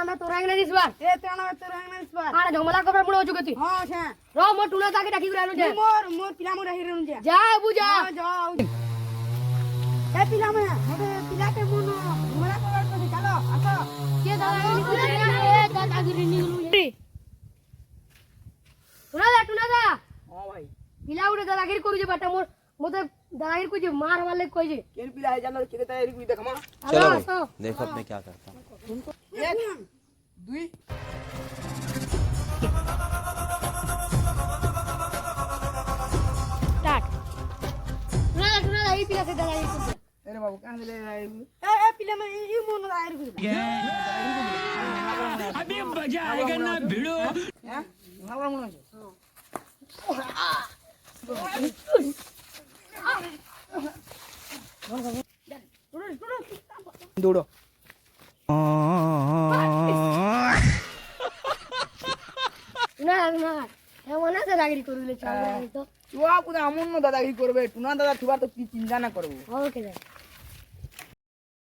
ଆମେ ତୋରା ଆଙ୍ଗନା ଦିସବାର ଏ ତେଣା ତୋର ଆଙ୍ଗନା ଦିସବା ଆରେ ଜମଲା କପଡ଼ା ମୁଡ଼ ଅଛୁ କେତି ହଁ ଛେ ର ମୋ ଟୁନା ତାକେ ଡାକି ଗୁରାନୁ ଯେ মোর পিলা মোর হিরে নুন যা যা বুঝা যাও এ পিলা মে মতে পিলাকে মুন মোরা কবার করে চলো আসো কে দাদাগিরি নিলু টুনা দা হ্যাঁ ভাই পিলা উড়ে দাদাগিরি করু যে বাটা মোর মতে দাদাগিরি কই যে মার वाले কই যে কেন পিলা হে জানো কেতে তৈরি কই দেখমা चलो भाई देखो अब मैं क्या करता हूँ। এক দুই স্টার্ট টুনা দা এই পিলা সে দাদাগিরি করছে अरे बाबू कहां ले आए ए पिला में ई मोन आए कई अभी मजा आएगा ना भिड़ो हैं भावरा मोन আছে दौड़ो টুনা এমন আছে দাদাগিরি করলে চল তো চুয়া কুদা আমন দাদাগিরি করবে টুনা দাদা থুবা তো কি চিন্তা না করবো ওকে